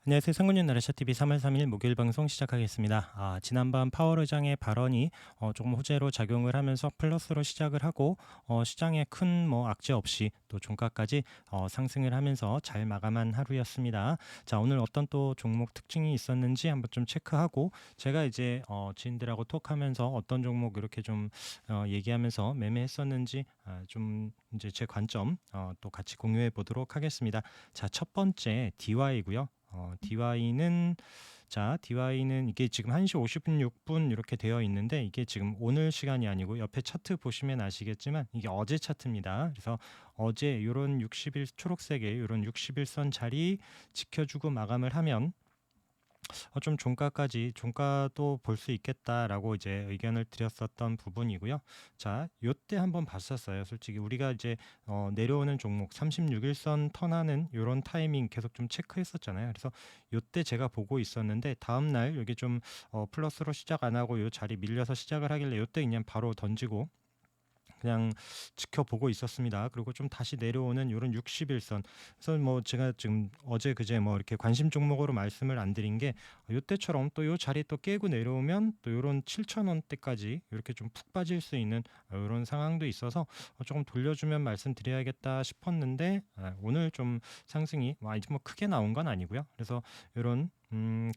안녕하세요. 상근육 나라샤TV 3월 3일 목요일 방송 시작하겠습니다. 지난밤 파월 의장의 발언이 조금 호재로 작용을 하면서 플러스로 시작을 하고 시장에 큰 악재 없이 또 종가까지 상승을 하면서 잘 마감한 하루였습니다. 자, 오늘 어떤 또 종목 특징이 있었는지 한번 좀 체크하고 제가 이제 지인들하고 톡하면서 어떤 종목 이렇게 좀 얘기하면서 매매했었는지 좀 이제 제 관점 또 같이 공유해 보도록 하겠습니다. 자, 첫 번째 DY고요. DY는 이게 지금 1시 56분 이렇게 되어 있는데 이게 지금 오늘 시간이 아니고 옆에 차트 보시면 아시겠지만 이게 어제 차트입니다. 그래서 어제 이런 60일 초록색의 이런 60일선 자리 지켜주고 마감을 하면 좀 종가도 볼 수 있겠다라고 이제 의견을 드렸었던 부분이고요. 자, 요때 한번 봤었어요. 솔직히 우리가 이제 내려오는 종목 36일선 턴하는 요런 타이밍 계속 좀 체크했었잖아요. 그래서 요때 제가 보고 있었는데 다음 날 여기 좀 플러스로 시작 안 하고 요 자리 밀려서 시작을 하길래 요때 그냥 바로 던지고 그냥 지켜보고 있었습니다. 그리고 좀 다시 내려오는 이런 60일선. 그래서 제가 지금 어제 그제 이렇게 관심 종목으로 말씀을 안 드린 게 요때처럼 또 요 자리 또 깨고 내려오면 또 요런 7,000원대까지 이렇게 좀 푹 빠질 수 있는 이런 상황도 있어서 조금 돌려주면 말씀드려야겠다 싶었는데 오늘 좀 상승이 이제 크게 나온 건 아니고요. 그래서 이런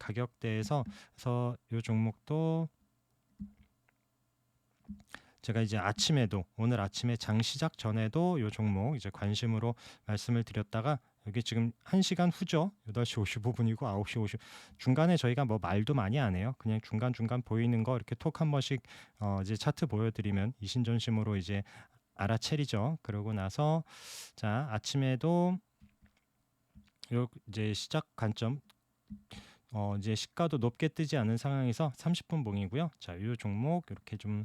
가격대에서 그래서 요 종목도 제가 이제 오늘 아침에 장 시작 전에도 요 종목 이제 관심으로 말씀을 드렸다가 여기 지금 1시간 후죠. 8시 55분이고 9시 50 중간에 저희가 말도 많이 안 해요. 그냥 중간중간 보이는 거 이렇게 톡 한 번씩 이제 차트 보여드리면 이신전심으로 이제 알아채리죠. 그러고 나서 자, 아침에도 요 이제 시작 관점 이제 시가도 높게 뜨지 않은 상황에서 30분 봉이고요. 자, 이 종목 이렇게 좀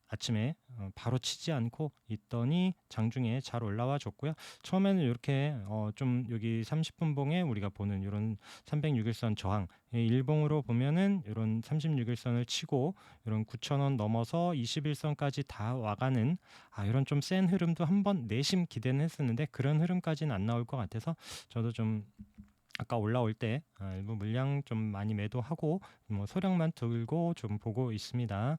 아침에 바로 치지 않고 있더니 장중에 잘 올라와 줬고요. 처음에는 이렇게 좀 여기 30분 봉에 우리가 보는 이런 306일선 저항 일봉으로 보면은 이런 36일선을 치고 이런 9,000원 넘어서 21선까지 다 와가는 이런 좀 센 흐름도 한번 내심 기대는 했었는데 그런 흐름까지는 안 나올 것 같아서 저도 좀 아까 올라올 때 일부 물량 좀 많이 매도하고 소량만 들고 좀 보고 있습니다.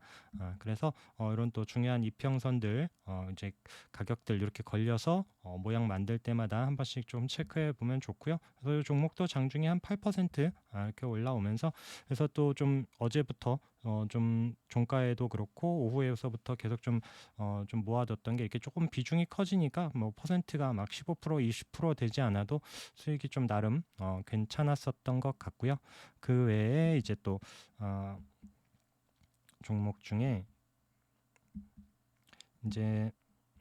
그래서 이런 또 중요한 이평선들 이제 가격들 이렇게 걸려서 모양 만들 때마다 한 번씩 좀 체크해 보면 좋고요. 그래서 이 종목도 장중에 한 8% 이렇게 올라오면서 그래서 또 좀 어제부터 좀 종가에도 그렇고 오후에서부터 계속 좀 모아뒀던 게 이렇게 조금 비중이 커지니까 퍼센트가 막 15% 20% 되지 않아도 수익이 좀 나름 괜찮았었던 것 같고요. 그 외에 이제 또 종목 중에 이제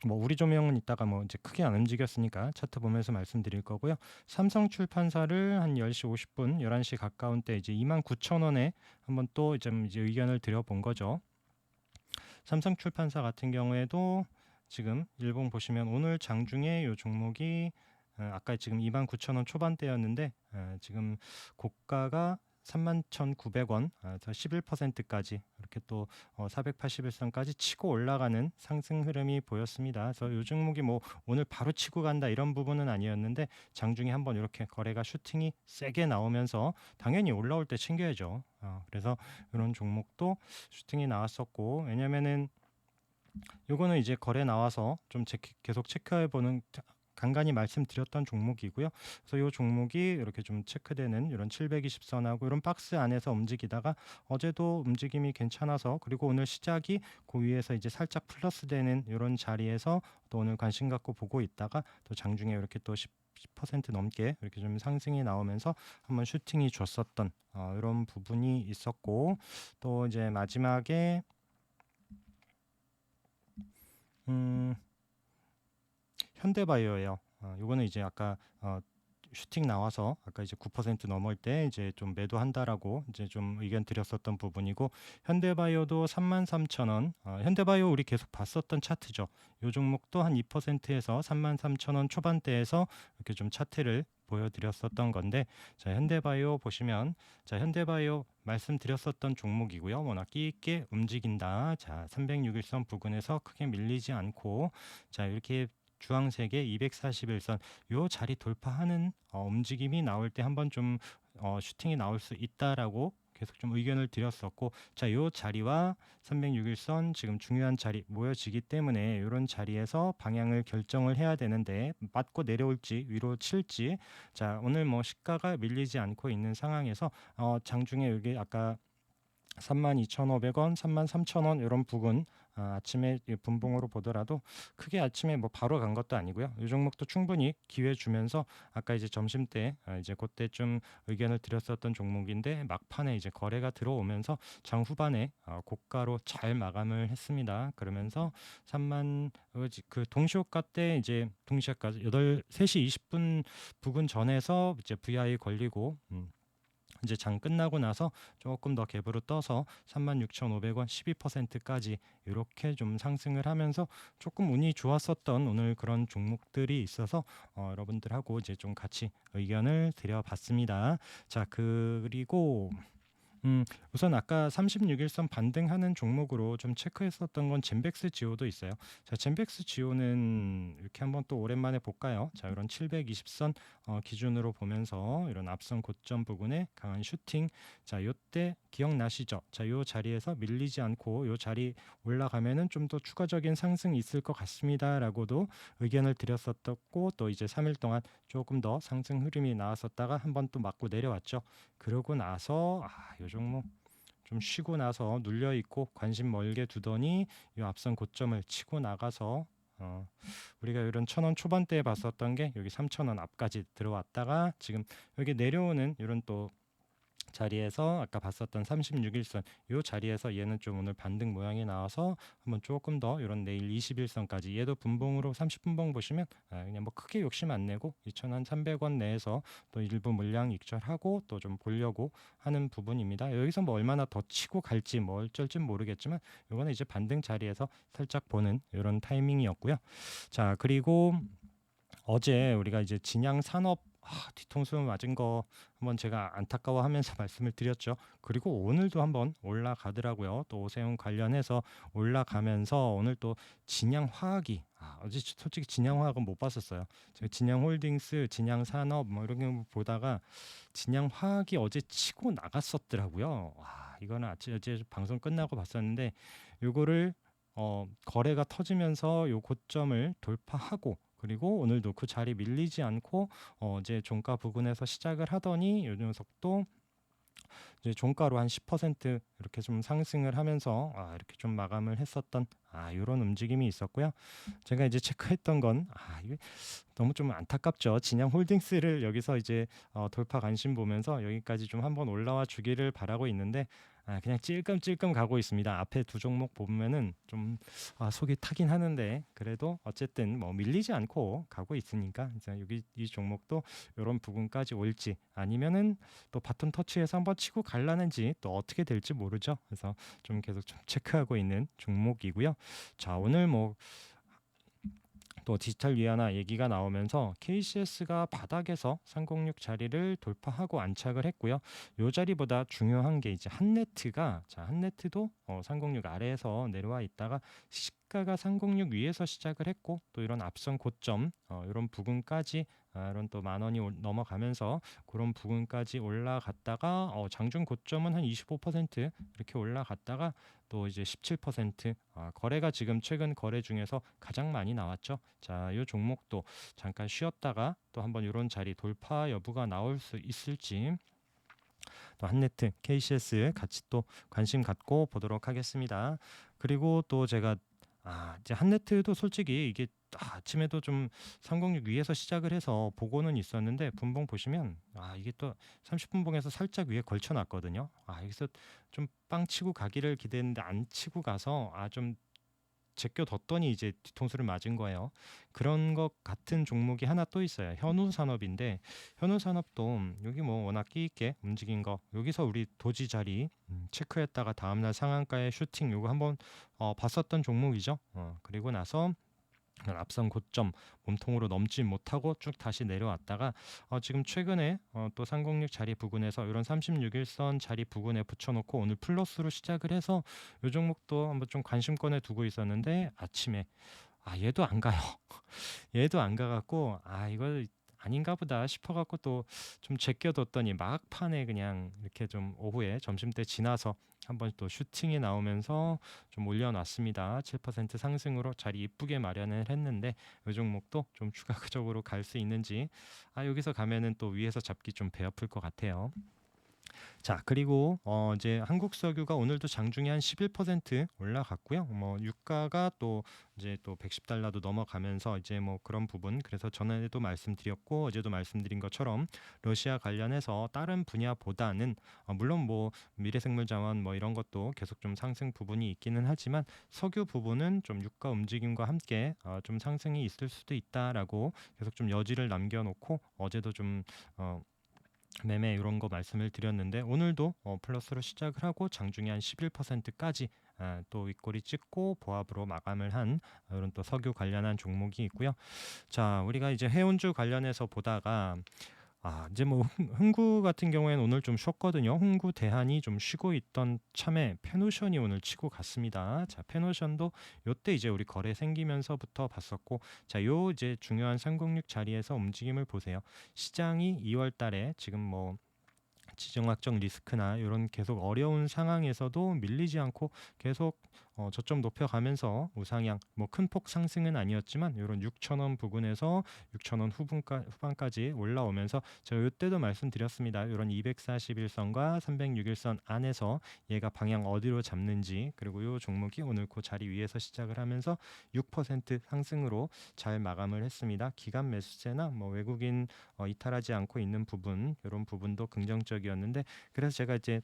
우리 조명은 이따가 이제 크게 안 움직였으니까 차트 보면서 말씀드릴 거고요. 삼성출판사를 한 10시 50분, 11시 가까운 때 이제 29,000원에 한번 또 이제 의견을 드려본 거죠. 삼성출판사 같은 경우에도 지금 일봉 보시면 오늘 장중에 이 종목이 아까 지금 29,000원 초반대였는데 지금 고가가 31,900원, 11%까지 이렇게 또 481선까지 치고 올라가는 상승 흐름이 보였습니다. 그래서 이 종목이 오늘 바로 치고 간다 이런 부분은 아니었는데 장중에 한번 이렇게 거래가 슈팅이 세게 나오면서 당연히 올라올 때 챙겨야죠. 그래서 이런 종목도 슈팅이 나왔었고 왜냐면은 요거는 이제 거래 나와서 좀 계속 체크해보는 간간히 말씀드렸던 종목이고요. 그래서 이 종목이 이렇게 좀 체크되는 이런 720선하고 이런 박스 안에서 움직이다가 어제도 움직임이 괜찮아서 그리고 오늘 시작이 그 위에서 이제 살짝 플러스되는 이런 자리에서 또 오늘 관심 갖고 보고 있다가 또 장중에 이렇게 또 10% 넘게 이렇게 좀 상승이 나오면서 한번 슈팅이 줬었던 이런 부분이 있었고 또 이제 마지막에 현대바이오예요. 요거는 이제 아까 슈팅 나와서 아까 이제 9% 넘을 때 이제 좀 매도한다라고 이제 좀 의견 드렸었던 부분이고 현대바이오도 33,000원. 현대바이오 우리 계속 봤었던 차트죠. 요 종목도 한 2%에서 33,000원 초반대에서 이렇게 좀 차트를 보여드렸었던 건데 자 현대바이오 보시면 자 현대바이오 말씀드렸었던 종목이고요. 워낙 끼 있게 움직인다. 자 306일선 부근에서 크게 밀리지 않고 자 이렇게 주황색의 241선 요 자리 돌파하는 움직임이 나올 때 한번 좀 슈팅이 나올 수 있다라고 계속 좀 의견을 드렸었고, 자, 요 자리와 306일선 지금 중요한 자리 모여지기 때문에 이런 자리에서 방향을 결정을 해야 되는데, 맞고 내려올지 위로 칠지. 자, 오늘 뭐 시가가 밀리지 않고 있는 상황에서 장중에 여기 아까 32,500원, 33,000원 이런 부근 아침에 분봉으로 보더라도 크게 아침에 뭐 바로 간 것도 아니고요. 이 종목도 충분히 기회 주면서 아까 이제 점심 때 이제 그때 좀 의견을 드렸었던 종목인데, 막판에 이제 거래가 들어오면서 장 후반에 고가로 잘 마감을 했습니다. 그러면서 3만 그 동시호가 때 이제 동시호가 3시 20분 부근 전에서 이제 VI 걸리고 이제 장 끝나고 나서 조금 더 갭으로 떠서 36,500원 12%까지 이렇게 좀 상승을 하면서 조금 운이 좋았었던 오늘 그런 종목들이 있어서 여러분들하고 이제 좀 같이 의견을 드려봤습니다. 자, 그리고 우선 아까 36일선 반등하는 종목으로 좀 체크했었던 건 젠백스 지오도 있어요. 자, 젠백스 지오는 이렇게 한번 또 오랜만에 볼까요? 자, 이런 720선 기준으로 보면서 이런 앞선 고점 부근에 강한 슈팅. 자, 요때 기억나시죠? 자, 요 자리에서 밀리지 않고 요 자리 올라가면은 좀 더 추가적인 상승이 있을 것 같습니다라고도 의견을 드렸었고, 또 이제 3일 동안 조금 더 상승 흐름이 나왔었다가 한번 또 맞고 내려왔죠. 그러고 나서 요 종목 좀 쉬고 나서 눌려 있고 관심 멀게 두더니 이 앞선 고점을 치고 나가서 우리가 이런 1,000원 초반대에 봤었던 게 여기 3,000원 앞까지 들어왔다가 지금 여기 내려오는 이런 또 자리에서 아까 봤었던 36일선 이 자리에서 얘는 좀 오늘 반등 모양이 나와서 한번 조금 더 이런 내일 21선까지 얘도 분봉으로 30분봉 보시면 그냥 뭐 크게 욕심 안 내고 2,300원 내에서 또 일부 물량 익절하고 또 좀 보려고 하는 부분입니다. 여기서 뭐 얼마나 더 치고 갈지 뭐 어쩔지 모르겠지만 이거는 이제 반등 자리에서 살짝 보는 이런 타이밍이었고요. 자, 그리고 어제 우리가 이제 진양 산업 뒤통수 맞은 거 한번 제가 안타까워하면서 말씀을 드렸죠. 그리고 오늘도 한번 올라가더라고요. 또 오세훈 관련해서 올라가면서 오늘 또 진양화학이 어제 솔직히 진양화학은 못 봤었어요. 제가 진양홀딩스, 진양산업 뭐 이런 거 보다가 진양화학이 어제 치고 나갔었더라고요. 이거는 어제 방송 끝나고 봤었는데 요거를 거래가 터지면서 요 고점을 돌파하고, 그리고 오늘도 그 자리 밀리지 않고 이제 종가 부근에서 시작을 하더니 요 녀석도 이제 종가로 한 10% 이렇게 좀 상승을 하면서 이렇게 좀 마감을 했었던 이런 움직임이 있었고요. 제가 이제 체크했던 건 이게 너무 좀 안타깝죠. 진양 홀딩스를 여기서 이제 돌파 관심 보면서 여기까지 좀 한번 올라와 주기를 바라고 있는데 그냥 찔끔찔끔 가고 있습니다. 앞에 두 종목 보면은 좀 속이 타긴 하는데, 그래도 어쨌든 뭐 밀리지 않고 가고 있으니까 이제 여기 이 종목도 이런 부분까지 올지 아니면은 또 바톤 터치해서 한번 치고 갈라는지 또 어떻게 될지 모르죠. 그래서 좀 계속 좀 체크하고 있는 종목이고요. 자, 오늘 뭐 또 디지털 위안화 얘기가 나오면서 KCS가 바닥에서 306 자리를 돌파하고 안착을 했고요. 요 자리보다 중요한 게 이제 한네트가, 자, 한네트도 306 아래에서 내려와 있다가 시가가 306 위에서 시작을 했고, 또 이런 앞선 고점 이런 부근까지 이런 또 10,000원이 넘어가면서 그런 부근까지 올라갔다가 장중 고점은 한 25% 이렇게 올라갔다가 또 이제 17% 거래가 지금 최근 거래 중에서 가장 많이 나왔죠. 자, 이 종목도 잠깐 쉬었다가 또 한번 이런 자리 돌파 여부가 나올 수 있을지 또 한네트, KCS 같이 또 관심 갖고 보도록 하겠습니다. 그리고 또 제가 이제 한네트도 솔직히 이게 아침에도 좀 306 위에서 시작을 해서 보고는 있었는데 분봉 보시면 이게 또 30분봉에서 살짝 위에 걸쳐놨거든요. 여기서 좀 빵 치고 가기를 기대했는데 안 치고 가서 좀 제껴뒀더니 이제 뒤통수를 맞은 거예요. 그런 것 같은 종목이 하나 또 있어요. 현우산업인데 현우산업도 여기 뭐 워낙 끼 있게 움직인 거, 여기서 우리 도지 자리 체크했다가 다음날 상한가에 슈팅 요거 한번 봤었던 종목이죠. 그리고 나서 앞선 고점 몸통으로 넘지 못하고 쭉 다시 내려왔다가 지금 최근에 또 306 자리 부근에서 이런 36일선 자리 부근에 붙여놓고 오늘 플러스로 시작을 해서 이 종목도 한번 좀 관심권에 두고 있었는데 아침에 얘도 안 가요. 얘도 안 가 갖고 이거 아닌가 보다 싶어 갖고 또 좀 제껴 뒀더니 막판에 그냥 이렇게 좀 오후에 점심때 지나서 한번 또 슈팅이 나오면서 좀 올려놨습니다. 7% 상승으로 자리 이쁘게 마련을 했는데 이 종목도 좀 추가적으로 갈 수 있는지 여기서 가면은 또 위에서 잡기 좀 배 아플 것 같아요. 자, 그리고 이제 한국석유가 오늘도 장중에 한 11% 올라갔고요. 뭐 유가가 또 이제 또 110달러도 넘어가면서 이제 뭐 그런 부분, 그래서 전에도 말씀드렸고 어제도 말씀드린 것처럼 러시아 관련해서 다른 분야보다는 물론 뭐 미래생물 자원 뭐 이런 것도 계속 좀 상승 부분이 있기는 하지만 석유 부분은 좀 유가 움직임과 함께 좀 상승이 있을 수도 있다라고 계속 좀 여지를 남겨놓고 어제도 좀 어, 매매 이런 거 말씀을 드렸는데 오늘도 플러스로 시작을 하고 장중에 한 11%까지 또 윗꼬리 찍고 보합으로 마감을 한 이런 또 석유 관련한 종목이 있고요. 자, 우리가 이제 해운주 관련해서 보다가 이제 뭐 흥구 같은 경우에는 오늘 좀 쉬었거든요. 흥구 대한이 좀 쉬고 있던 참에 페노션이 오늘 치고 갔습니다. 자, 페노션도 요때 이제 우리 거래 생기면서부터 봤었고, 자, 요 이제 중요한 306 자리에서 움직임을 보세요. 시장이 2월 달에 지금 뭐 지정학적 리스크나 이런 계속 어려운 상황에서도 밀리지 않고 계속 저점 높여가면서 우상향 뭐 큰 폭 상승은 아니었지만 이런 6,000원 부근에서 6,000원 후반까지 올라오면서 제가 이때도 말씀드렸습니다. 이런 241선과 306일선 안에서 얘가 방향 어디로 잡는지, 그리고 이 종목이 오늘 그 자리 위에서 시작을 하면서 6% 상승으로 잘 마감을 했습니다. 기간 매수세나 뭐 외국인 이탈하지 않고 있는 부분, 이런 부분도 긍정적이었는데, 그래서 제가 이제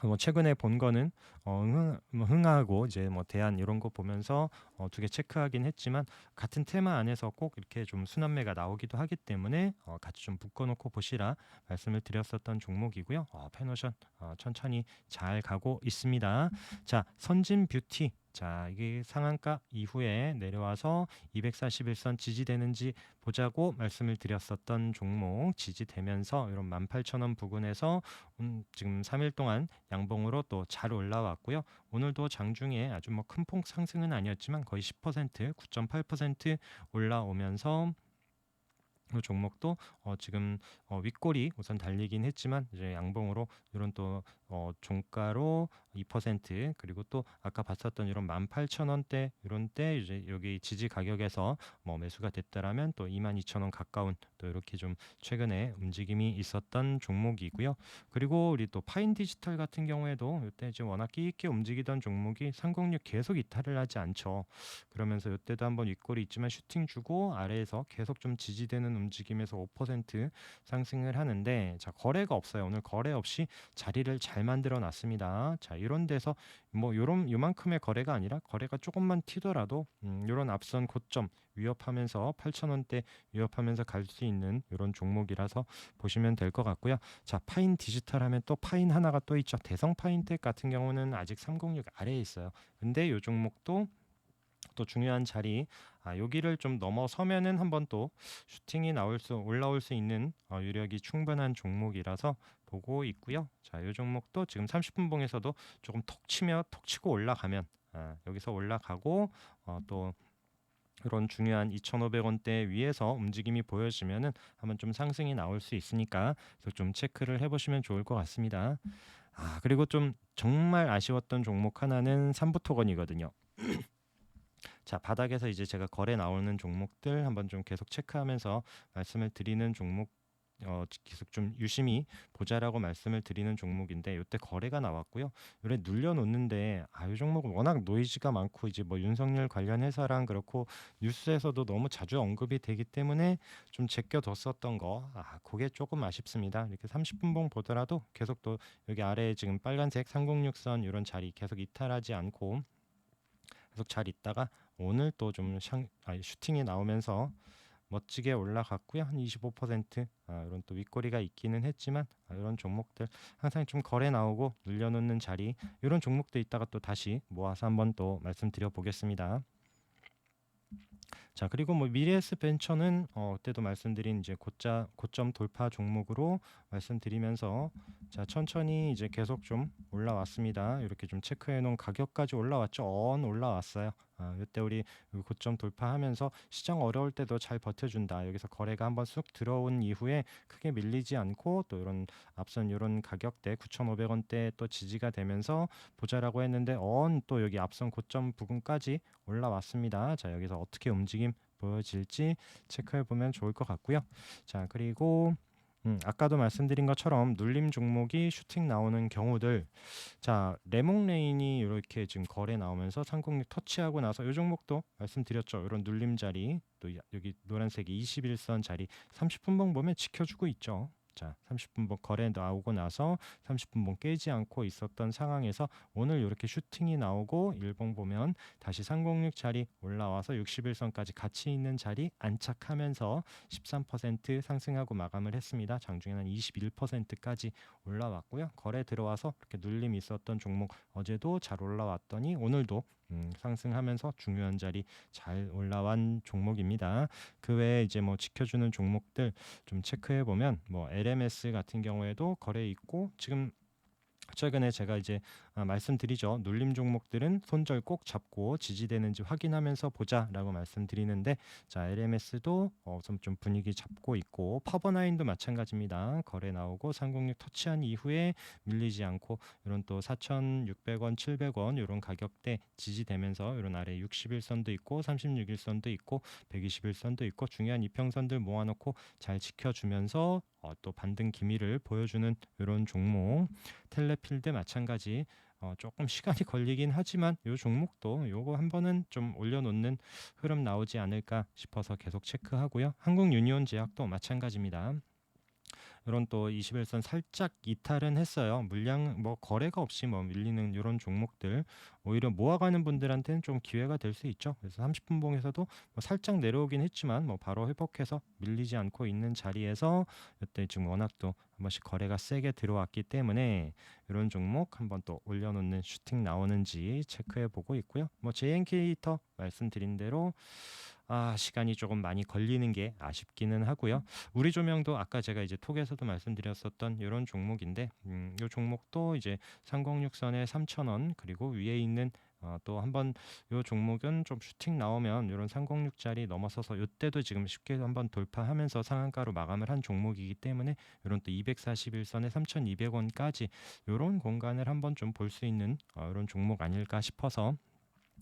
뭐 최근에 본 거는 뭐 흥하고 이제 뭐 대안 이런 거 보면서 두 개 체크하긴 했지만 같은 테마 안에서 꼭 이렇게 좀 순환매가 나오기도 하기 때문에 같이 좀 묶어놓고 보시라 말씀을 드렸었던 종목이고요. 페노션 천천히 잘 가고 있습니다. 자, 선진 뷰티. 자, 이게 상한가 이후에 내려와서 241선 지지되는지 보자고 말씀을 드렸었던 종목, 지지되면서 이런 18,000원 부근에서 지금 3일 동안 양봉으로 또 잘 올라왔고요. 오늘도 장중에 아주 뭐 큰 폭 상승은 아니었지만 거의 10%, 9.8% 올라오면서 이 종목도 지금 윗골이 우선 달리긴 했지만 이제 양봉으로 이런 또 종가로 2% 그리고 또 아까 봤었던 이런 18,000원대 이런 때 이제 여기 지지 가격에서 뭐 매수가 됐다라면 또 22,000원 가까운 또 이렇게 좀 최근에 움직임이 있었던 종목이고요. 그리고 우리 또 파인 디지털 같은 경우에도 이때 이제 워낙 끼 있게 움직이던 종목이 306 계속 이탈을 하지 않죠. 그러면서 이때도 한번 윗골이 있지만 슈팅 주고 아래에서 계속 좀 지지되는 움직임에서 5% 상승을 하는데, 자, 거래가 없어요. 오늘 거래 없이 자리를 잘 만들어 놨습니다. 자, 이런 데서 뭐 요만큼의 거래가 아니라 거래가 조금만 튀더라도 이런 앞선 고점 위협하면서 8,000원대 위협하면서 갈 수 있는 이런 종목이라서 보시면 될 것 같고요. 자, 파인 디지털 하면 또 파인 하나가 또 있죠. 대성 파인텍 같은 경우는 아직 306 아래에 있어요. 근데 이 종목도 또 중요한 자리 여기를 좀 넘어서면은 한번 또 슈팅이 올라올 수 있는 유력이 충분한 종목이라서 보고 있고요. 자, 이 종목도 지금 30분 봉에서도 조금 톡 치고 올라가면 여기서 올라가고 또 이런 중요한 2,500원대 위에서 움직임이 보여지면은 한번 좀 상승이 나올 수 있으니까 그래서 좀 체크를 해보시면 좋을 것 같습니다. 그리고 좀 정말 아쉬웠던 종목 하나는 삼부토건이거든요. 자, 바닥에서 이제 제가 거래 나오는 종목들 한번 좀 계속 체크하면서 말씀을 드리는 종목, 계속 좀 유심히 보자라고 말씀을 드리는 종목인데 이때 거래가 나왔고요. 요래 눌려놓는데 이 종목은 워낙 노이즈가 많고 이제 뭐 윤석열 관련 회사랑 그렇고 뉴스에서도 너무 자주 언급이 되기 때문에 좀 제껴뒀었던 거, 그게 조금 아쉽습니다. 이렇게 30분 봉 보더라도 계속 또 여기 아래에 지금 빨간색 306선 이런 자리 계속 이탈하지 않고 계속 잘 있다가 오늘 또 좀 슈팅이 나오면서 멋지게 올라갔고요. 한 25% 이런 또 윗꼬리가 있기는 했지만 이런 종목들 항상 좀 거래 나오고 눌려놓는 자리 이런 종목도 있다가 또 다시 모아서 한번 또 말씀드려 보겠습니다. 자, 그리고 뭐 미래에스 벤처는 그때도 말씀드린 이제 고점 돌파 종목으로 말씀드리면서 자, 천천히 이제 계속 좀 올라왔습니다. 이렇게 좀 체크해 놓은 가격까지 올라왔죠. 올라왔어요. 이때 우리 고점 돌파하면서 시장 어려울 때도 잘 버텨준다. 여기서 거래가 한번 쑥 들어온 이후에 크게 밀리지 않고 또 이런 앞선 이런 가격대 9,500원대 또 지지가 되면서 보자라고 했는데 또 여기 앞선 고점 부근까지 올라왔습니다. 자, 여기서 어떻게 움직임 보여질지 체크해 보면 좋을 것 같고요. 자, 그리고 아까도 말씀드린 것처럼 눌림 종목이 슈팅 나오는 경우들, 자, 레몽레인이 이렇게 지금 거래 나오면서 306 터치하고 나서 이 종목도 말씀드렸죠. 이런 눌림 자리, 또 여기 노란색이 21선 자리 30분봉 보면 지켜주고 있죠. 자, 30분봉 거래 나오고 나서 30분봉 깨지 않고 있었던 상황에서 오늘 이렇게 슈팅이 나오고 일봉 보면 다시 306 자리 올라와서 61선까지 같이 있는 자리 안착하면서 13% 상승하고 마감을 했습니다. 장중에는 한 21%까지 올라왔고요. 거래 들어와서 이렇게 눌림이 있었던 종목 어제도 잘 올라왔더니 오늘도 상승하면서 중요한 자리 잘 올라온 종목입니다. 그 외에 이제 뭐 지켜주는 종목들 좀 체크해 보면 뭐 LMS 같은 경우에도 거래 있고 지금 최근에 제가 이제 말씀드리죠. 눌림 종목들은 손절 꼭 잡고 지지되는지 확인하면서 보자라고 말씀드리는데, 자, LMS도 좀 분위기 잡고 있고 파버나인도 마찬가지입니다. 거래 나오고 306 터치한 이후에 밀리지 않고 이런 또 4,600원, 700원 이런 가격대 지지되면서 이런 아래 61선도 있고 36일선도 있고 121선도 있고 중요한 이평선들 모아놓고 잘 지켜주면서 또 반등 기미를 보여주는 이런 종목. 텔레필드 마찬가지. 조금 시간이 걸리긴 하지만 이 종목도 요거 한 번은 좀 올려놓는 흐름 나오지 않을까 싶어서 계속 체크하고요. 한국유니온제약도 마찬가지입니다. 이런 또 21선 살짝 이탈은 했어요. 물량 뭐 거래가 없이 뭐 밀리는 이런 종목들 오히려 모아가는 분들한테는 좀 기회가 될 수 있죠. 그래서 30분 봉에서도 뭐 살짝 내려오긴 했지만 뭐 바로 회복해서 밀리지 않고 있는 자리에서 이때 지금 워낙 또 한 번씩 거래가 세게 들어왔기 때문에 이런 종목 한번 또 올려놓는 슈팅 나오는지 체크해 보고 있고요. 뭐 JNK터 말씀드린 대로 시간이 조금 많이 걸리는 게 아쉽기는 하고요. 우리 조명도 아까 제가 이제 톡에서도 말씀드렸었던 이런 종목인데 이 종목도 이제 306선에 3,000원 그리고 위에 있는 또 한번 이 종목은 좀 슈팅 나오면 이런 306짜리 넘어서서 이때도 지금 쉽게 한번 돌파하면서 상한가로 마감을 한 종목이기 때문에 이런 또 241선에 3,200원까지 이런 공간을 한번 좀 볼 수 있는 이런 종목 아닐까 싶어서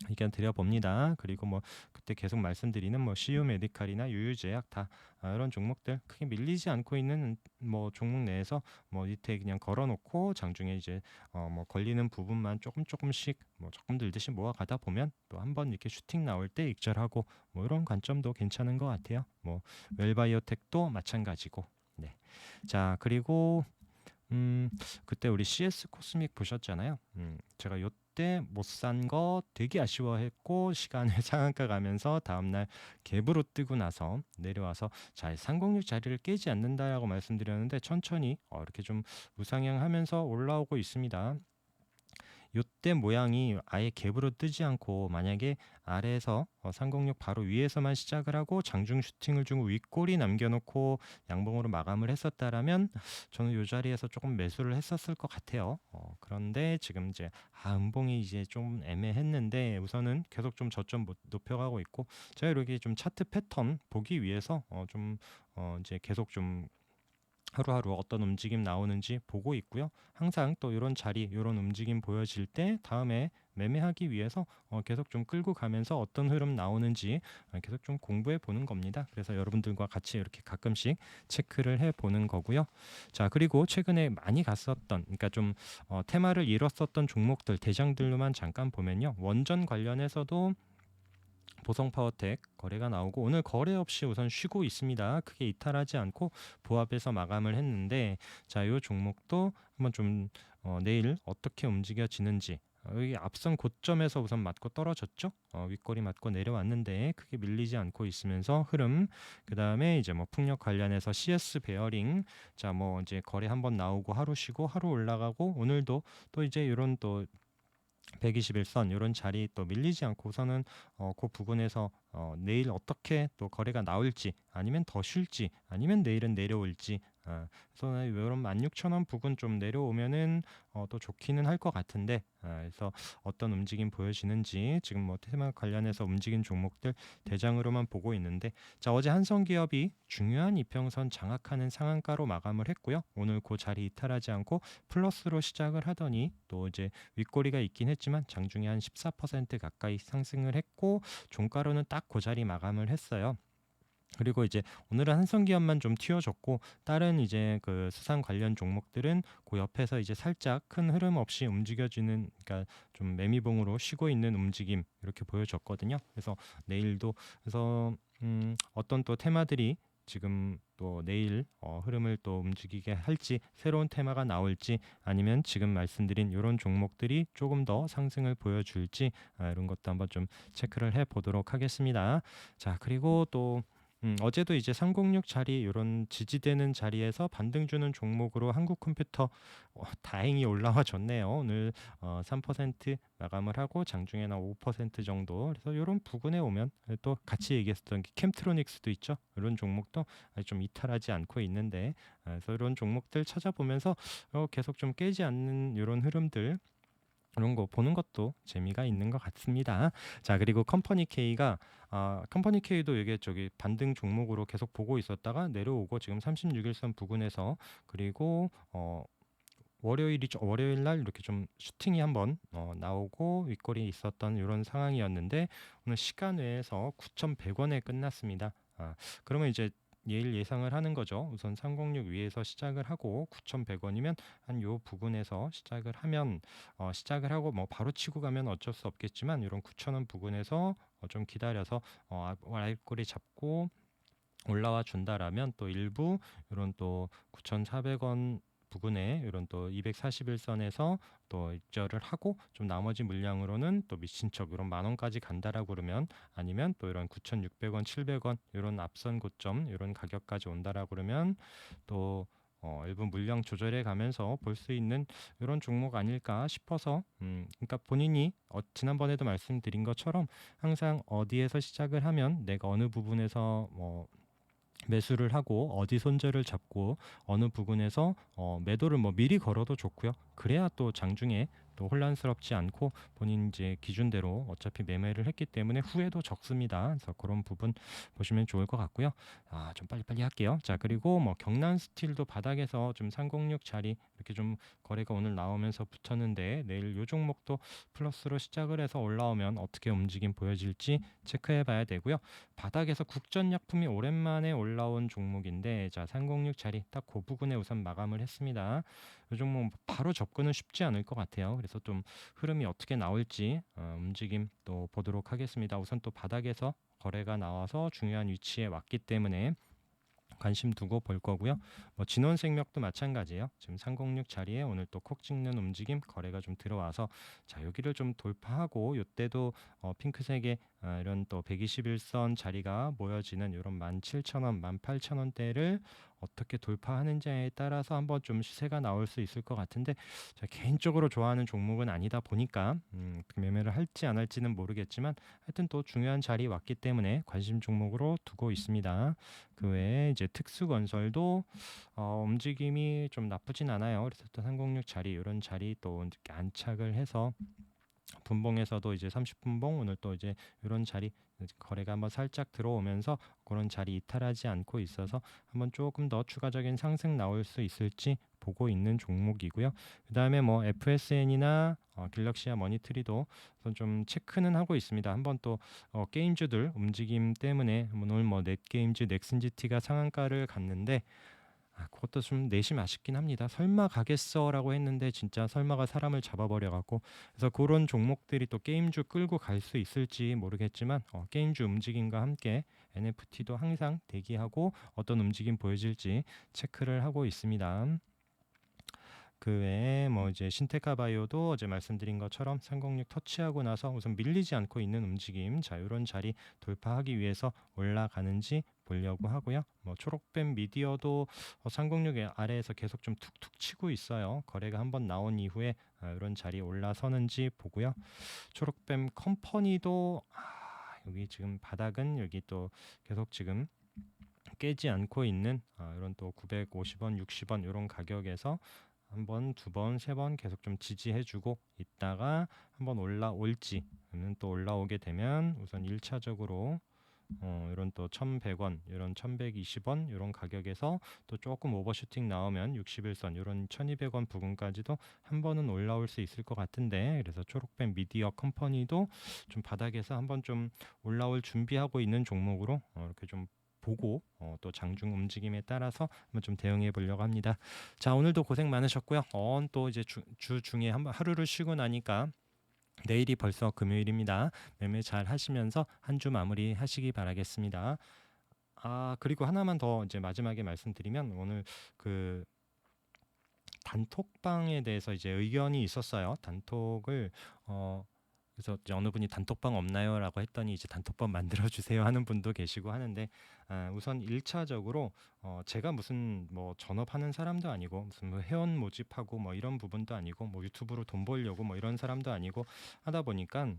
의견 드려봅니다. 그리고 뭐 그때 계속 말씀드리는 뭐 CU 메디칼이나 유유제약 다 이런 종목들 크게 밀리지 않고 있는 뭐 종목 내에서 뭐 밑에 그냥 걸어놓고 장중에 이제 뭐 걸리는 부분만 조금씩 뭐 조금 들듯이 모아가다 보면 또 한번 이렇게 슈팅 나올 때 익절하고 뭐 이런 관점도 괜찮은 것 같아요. 뭐 웰바이오텍도 마찬가지고. 네. 자, 그리고 그때 우리 CS 코스믹 보셨잖아요. 제가 요때 못 산 거 되게 아쉬워했고 시간을 상한가 가면서 다음날 갭으로 뜨고 나서 내려와서 자, 306 자리를 깨지 않는다라고 말씀드렸는데 천천히 이렇게 좀 우상향하면서 올라오고 있습니다. 요때 모양이 아예 갭으로 뜨지 않고 만약에 아래에서 306 바로 위에서만 시작을 하고 장중 슈팅을 주고 윗골이 남겨놓고 양봉으로 마감을 했었다라면 저는 요 자리에서 조금 매수를 했었을 것 같아요. 그런데 지금 이제 음봉이 이제 좀 애매했는데 우선은 계속 좀 저점 높여가고 있고 제가 이렇게 좀 차트 패턴 보기 위해서 좀 이제 계속 좀 하루하루 어떤 움직임 나오는지 보고 있고요. 항상 또 이런 자리, 이런 움직임 보여질 때 다음에 매매하기 위해서 계속 좀 끌고 가면서 어떤 흐름 나오는지 계속 좀 공부해 보는 겁니다. 그래서 여러분들과 같이 이렇게 가끔씩 체크를 해 보는 거고요. 자, 그리고 최근에 많이 갔었던, 그러니까 좀 테마를 잃었었던 종목들 대장들로만 잠깐 보면요. 원전 관련해서도 보성파워텍 거래가 나오고 오늘 거래 없이 우선 쉬고 있습니다. 크게 이탈하지 않고 보합에서 마감을 했는데 자, 이 종목도 한번 좀 내일 어떻게 움직여지는지 여기 앞선 고점에서 우선 맞고 떨어졌죠. 윗꼬리 맞고 내려왔는데 크게 밀리지 않고 있으면서 흐름. 그 다음에 이제 뭐 풍력 관련해서 CS 베어링. 자, 뭐 이제 거래 한번 나오고 하루 쉬고 하루 올라가고 오늘도 또 이제 이런 또 121선 이런 자리 또 밀리지 않고서는 그 부분에서 내일 어떻게 또 거래가 나올지 아니면 더 쉴지 아니면 내일은 내려올지 그래서 이런 16,000원 부근 좀 내려오면은 또 좋기는 할 것 같은데, 그래서 어떤 움직임 보여지는지 지금 뭐 테마 관련해서 움직인 종목들 대장으로만 보고 있는데, 자, 어제 한성기업이 중요한 이평선 장악하는 상한가로 마감을 했고요. 오늘 그 자리 이탈하지 않고 플러스로 시작을 하더니 또 이제 윗꼬리가 있긴 했지만 장중에 한 14% 가까이 상승을 했고 종가로는 딱 그 자리 마감을 했어요. 그리고 이제 오늘은 한성기업만 좀 튀어졌고 다른 이제 그 수산 관련 종목들은 그 옆에서 이제 살짝 큰 흐름 없이 움직여지는, 그러니까 좀 매미봉으로 쉬고 있는 움직임 이렇게 보여졌거든요. 그래서 내일도 그래서 어떤 또 테마들이 지금 또 내일 흐름을 또 움직이게 할지, 새로운 테마가 나올지, 아니면 지금 말씀드린 이런 종목들이 조금 더 상승을 보여줄지, 이런 것도 한번 좀 체크를 해 보도록 하겠습니다. 자, 그리고 또 어제도 이제 306 자리 이런 지지되는 자리에서 반등 주는 종목으로 한국컴퓨터 다행히 올라와 줬네요. 오늘 3% 마감을 하고 장중에는 5% 정도. 그래서 이런 부근에 오면 또 같이 얘기했었던 게 캠트로닉스도 있죠. 이런 종목도 좀 이탈하지 않고 있는데, 그래서 이런 종목들 찾아보면서 계속 좀 깨지 않는 이런 흐름들, 이런 거 보는 것도 재미가 있는 것 같습니다. 자, 그리고 컴퍼니 K가 컴퍼니 K도 이게 저기 반등 종목으로 계속 보고 있었다가 내려오고 지금 36일선 부근에서, 그리고 월요일이죠. 월요일 날 이렇게 좀 슈팅이 한번 나오고 윗골이 있었던 이런 상황이었는데 오늘 시간 외에서 9,100원에 끝났습니다. 그러면 이제 내일 예상을 하는 거죠. 우선 306 위에서 시작을 하고 9,100원이면 한 요 부근에서 시작을 하면 시작을 하고 뭐 바로 치고 가면 어쩔 수 없겠지만 이런 9,000원 부근에서 좀 기다려서 알꼬리 잡고 올라와 준다라면 또 일부 이런 또 9,400원 부근에 이런 또 241선에서 또 입절을 하고 좀 나머지 물량으로는 또 미친 척 이런 만 원까지 간다라고 그러면, 아니면 또 이런 9,600원, 700원 이런 앞선 고점 이런 가격까지 온다라고 그러면 또 일부 물량 조절해 가면서 볼 수 있는 이런 종목 아닐까 싶어서, 그러니까 본인이 지난번에도 말씀드린 것처럼 항상 어디에서 시작을 하면 내가 어느 부분에서 뭐 매수를 하고 어디 손절을 잡고 어느 부분에서 매도를 뭐 미리 걸어도 좋고요. 그래야 또 장중에 또 혼란스럽지 않고 본인 이제 기준대로 어차피 매매를 했기 때문에 후회도 적습니다. 그래서 그런 부분 보시면 좋을 것 같고요. 좀 빨리빨리 할게요. 자, 그리고 뭐 경남 스틸도 바닥에서 좀 306 자리 이렇게 좀 거래가 오늘 나오면서 붙었는데 내일 요 종목도 플러스로 시작을 해서 올라오면 어떻게 움직임 보여질지 체크해 봐야 되고요. 바닥에서 국전약품이 오랜만에 올라온 종목인데, 자, 306 자리 딱 그 부분에 우선 마감을 했습니다. 이 종목 바로 접근은 쉽지 않을 것 같아요. 그래서 좀 흐름이 어떻게 나올지 움직임 또 보도록 하겠습니다. 우선 또 바닥에서 거래가 나와서 중요한 위치에 왔기 때문에 관심 두고 볼 거고요. 뭐 진원생명도 마찬가지예요. 지금 306 자리에 오늘 또 콕 찍는 움직임 거래가 좀 들어와서, 자, 여기를 좀 돌파하고 이때도 핑크색의 이런 또 121선 자리가 모여지는 이런 17,000원, 18,000원대를 어떻게 돌파하는지에 따라서 한번 좀 시세가 나올 수 있을 것 같은데, 제가 개인적으로 좋아하는 종목은 아니다 보니까 매매를 할지 안 할지는 모르겠지만 하여튼 또 중요한 자리 왔기 때문에 관심 종목으로 두고 있습니다. 그 외에 이제 특수건설도 움직임이 좀 나쁘진 않아요. 그래서 또 306 자리 이런 자리 또 이렇게 안착을 해서 분봉에서도 이제 30분봉 오늘 또 이제 이런 자리 거래가 한번 살짝 들어오면서 그런 자리 이탈하지 않고 있어서 한번 조금 더 추가적인 상승 나올 수 있을지 보고 있는 종목이고요. 그다음에 뭐 FSN이나 갤럭시아 머니트리도 좀 체크는 하고 있습니다. 한번 또 게임주들 움직임 때문에 오늘 뭐 넷게임즈 넥슨지티가 상한가를 갔는데, 그것도 좀 내심 아쉽긴 합니다. 설마 가겠어라고 했는데 진짜 설마가 사람을 잡아버려갖고, 그래서 그런 종목들이 또 게임주 끌고 갈 수 있을지 모르겠지만 게임주 움직임과 함께 NFT도 항상 대기하고 어떤 움직임 보여질지 체크를 하고 있습니다. 그 외에 뭐 이제 신테카 바이오도 어제 말씀드린 것처럼 306 터치하고 나서 우선 밀리지 않고 있는 움직임, 자, 이런 자리 돌파하기 위해서 올라가는지 보려고 하고요. 뭐 초록뱀 미디어도 306 아래에서 계속 좀 툭툭 치고 있어요. 거래가 한번 나온 이후에 이런 자리 올라서는지 보고요. 초록뱀 컴퍼니도 여기 지금 바닥은 여기 또 계속 지금 깨지 않고 있는 이런 또 950원, 60원 이런 가격에서 한 번, 두 번, 세 번 계속 좀 지지해주고 있다가 한번 올라올지, 그러면 또 올라오게 되면 우선 1차적으로 이런 또 1,100원, 이런 1,120원 이런 가격에서 또 조금 오버슈팅 나오면 61선 이런 1,200원 부근까지도 한 번은 올라올 수 있을 것 같은데, 그래서 초록뱀 미디어 컴퍼니도 좀 바닥에서 한번 좀 올라올 준비하고 있는 종목으로 이렇게 좀 보고 또 장중 움직임에 따라서 한번 좀 대응해 보려고 합니다. 자, 오늘도 고생 많으셨고요. 또 이제 주 중에 한번 하루를 쉬고 나니까 내일이 벌써 금요일입니다. 매매 잘 하시면서 한 주 마무리 하시기 바라겠습니다. 그리고 하나만 더 이제 마지막에 말씀드리면, 오늘 그 단톡방에 대해서 이제 의견이 있었어요. 단톡을 그래서 이제 어느 분이 단톡방 없나요라고 했더니 이제 단톡방 만들어 주세요 하는 분도 계시고 하는데, 우선 1차적으로 제가 무슨 뭐 전업하는 사람도 아니고 무슨 뭐 회원 모집하고 뭐 이런 부분도 아니고 뭐 유튜브로 돈 벌려고 뭐 이런 사람도 아니고 하다 보니까,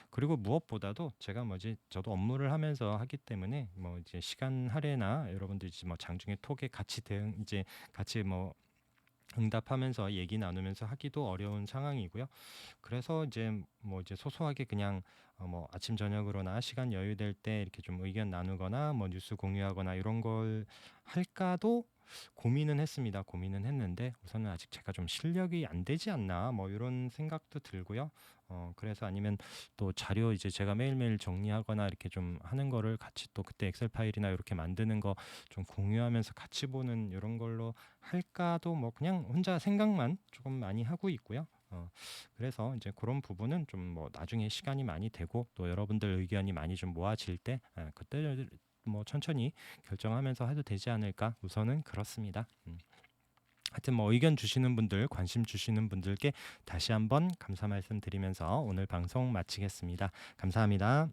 그리고 무엇보다도 제가 뭐지 저도 업무를 하면서 하기 때문에 뭐 이제 시간 할애나 여러분들 이제 뭐 장중에 톡에 같이 대응 이제 같이 뭐 응답하면서 얘기 나누면서 하기도 어려운 상황이고요. 그래서 이제 뭐 이제 소소하게 그냥 뭐 아침 저녁으로나 시간 여유될 때 이렇게 좀 의견 나누거나 뭐 뉴스 공유하거나 이런 걸 할까도 고민은 했습니다. 고민은 했는데 우선은 아직 제가 좀 실력이 안 되지 않나 뭐 이런 생각도 들고요. 그래서 아니면 또 자료 이제 제가 매일매일 정리하거나 이렇게 좀 하는 거를 같이 또 그때 엑셀 파일이나 이렇게 만드는 거 좀 공유하면서 같이 보는 이런 걸로 할까도 뭐 그냥 혼자 생각만 조금 많이 하고 있고요. 그래서 이제 그런 부분은 좀 뭐 나중에 시간이 많이 되고 또 여러분들 의견이 많이 좀 모아질 때, 그때 뭐 천천히 결정하면서 해도 되지 않을까, 우선은 그렇습니다. 하여튼 뭐 의견 주시는 분들, 관심 주시는 분들께 다시 한번 감사 말씀 드리면서 오늘 방송 마치겠습니다. 감사합니다.